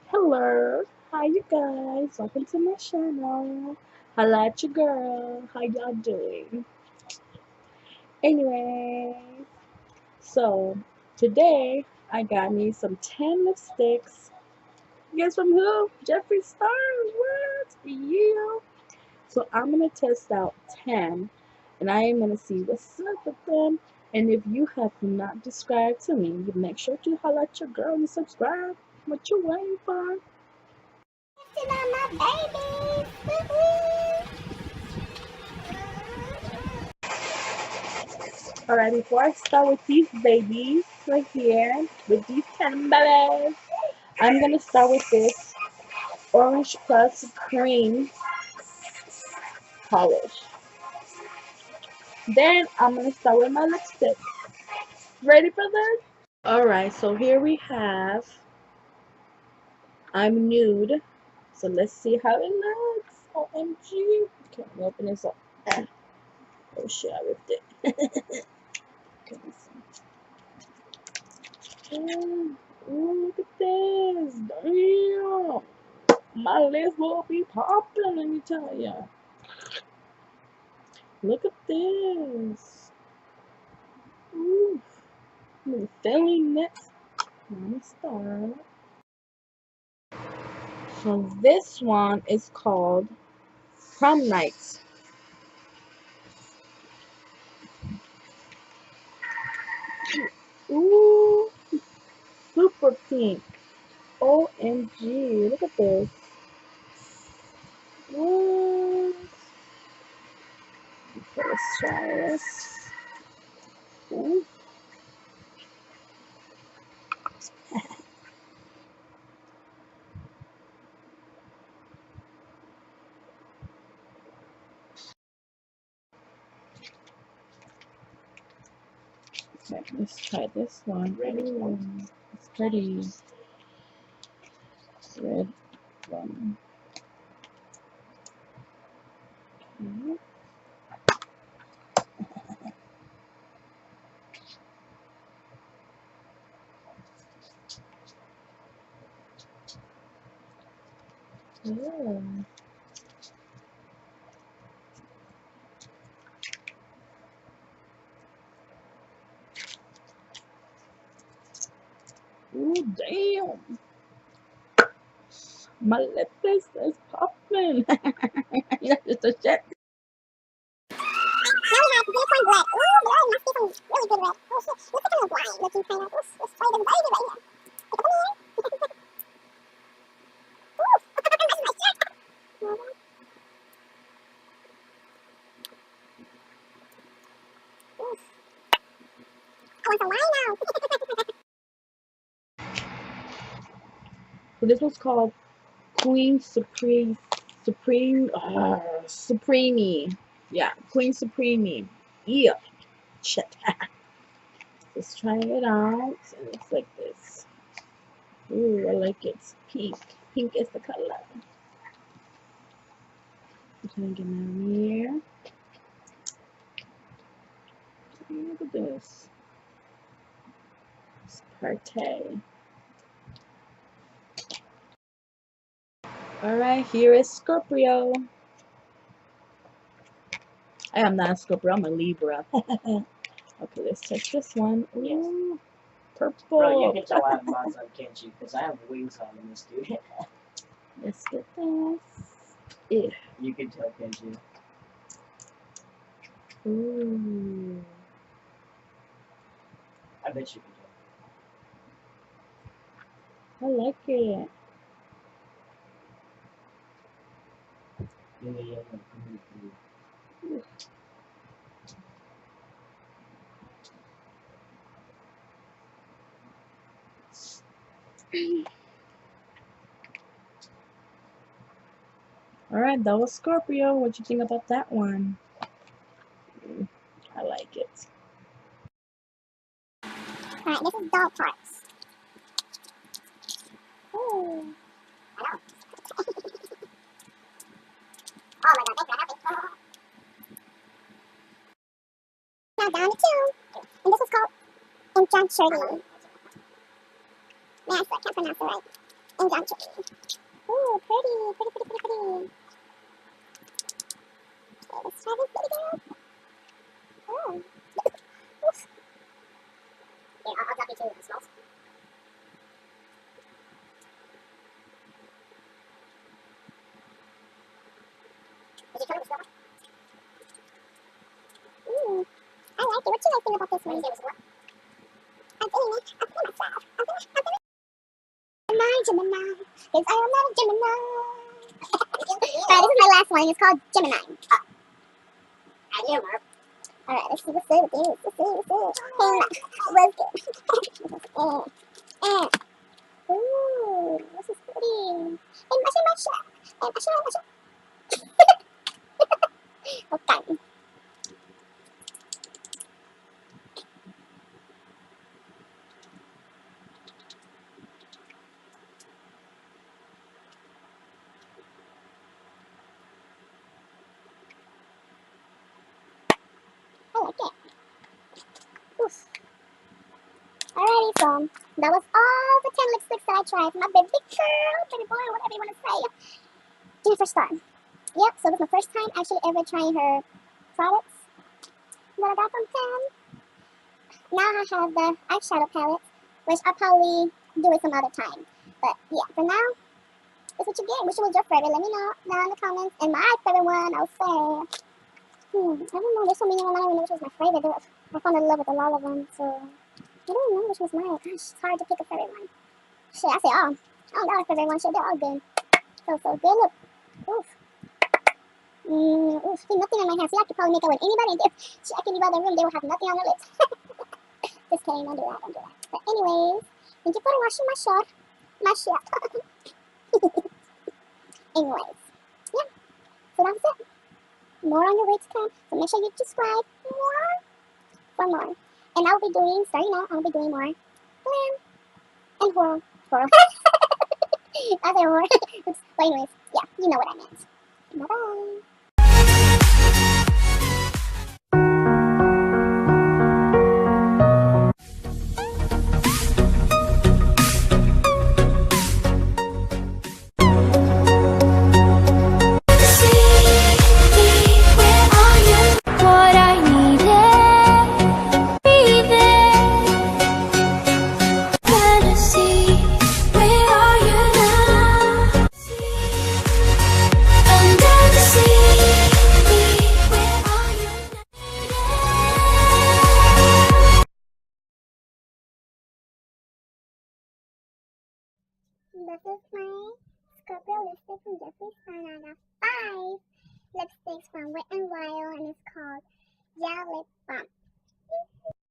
Hello, hi you guys, welcome to my channel. Holla at your girl, how y'all doing? Anyway, so today I got me some 10 lipsticks. Guess from who? Jeffree Star, what? Yeah. So I'm gonna test out 10 and I am gonna see what's up with them. And if you have not subscribed to me, you make sure to holla at your girl and subscribe. What you waiting for? My Alright, before I start with these babies right here, with these 10 babies, I'm gonna start with this Orange Plus Cream polish. Then I'm gonna start with my lipstick. Ready for this? Alright, so here we have I'm Nude. So let's see how it looks. OMG. Okay, let me open this up. Oh shit, I ripped it. Okay, let's see. Ooh, look at this. Damn. My lips will be popping, let me tell ya. Look at this. Ooh. I'm feeling it. Let me start. So this one is called Prom Night. Ooh, super pink. OMG, look at this. What? Okay, let's try this. Ooh. Okay, let's try this one. Ooh, it's pretty. Red one. Okay. Yeah. Ooh, damn. My lip is popping. Yeah, it's a shit. Now we have this one black. Ooh, there must be some really good red. Oh shit, looks like a little blind looking kind of. Oof, let's try this baby right here. Take a look here. Ooh, that's my shirt. Oof. I want some wine now. So this was called Supreme. Supreme. Yeah, Queen Supreme. Yeah. Shit. Let's try it out. It looks like this. Ooh, I like it. It's pink. Pink is the color. I'm trying to get my mirror. Look at this. It's Partey. Alright, here is Scorpio. I am not a Scorpio, I'm a Libra. Okay, let's test this one. Ooh, purple. Bro, you can tell I have mods on, can't you? Because I have wings on in this dude. Let's get this. Yeah. You can tell, can't you? Ooh. I bet you can I like it. tell. Yeah. Alright, that was Scorpio. What you think about that one? I like it. Alright, this is DOLLPARTS. Ooh. I know. Oh my god, thank you. Now down to 2. And this is called ANDROGYNY. Yes, I can't pronounce it right. ANDROGYNY. Ooh, pretty. Okay, let's try this baby girl. Oh. Oof. Yeah, I'll drop you 2 the smalls. Is it coming to Ooh, I like it. What do you guys think about this one? I'm feeling it. I'm feeling myself. I'm feeling Gemini. Because I am not a Gemini. Alright, this is my last one. It's called Gemini. I am. Alright, let's see what's up with this. Let's see. What's good? Ooh, this is pretty. And Masha. Okay. I like it. Oof. Alrighty, so that was all the 10 lipsticks that I tried. My baby girl, baby boy, whatever you want to say. Jeffree Star. Yep, so this is my first time actually ever trying her products that I got from Pam. Now I have the eyeshadow palette, which I'll probably do it some other time. But yeah, for now, that's what you get. Which was your favorite? Let me know down in the comments. And my favorite one, I'll say, I don't know. There's so many of them. I don't even know which was my favorite. I fell in love with a lot of them, so I don't know which was mine. Gosh, it's hard to pick a favorite one. Shit, I say all. I don't got a favorite one. Shit, they're all good. So good. Look. Oof. Oof. See, nothing on my hands. See, I could probably make out with anybody. Shit, I could leave out the room. They would have nothing on their lips. Just kidding. Don't do that. But anyways, thank you for watching my short. Anyways, yeah. So that's it. More on your way to come. So make sure you subscribe for more. And I'll be doing, starting out, I'll be doing more glam and horror. I say horror. But anyways, yeah, you know what I meant. Bye-bye. This is my Scorpio lipstick from Jeffree Star. I got 5 lipsticks from Wet n Wild, and it's called Gel Lip Balm.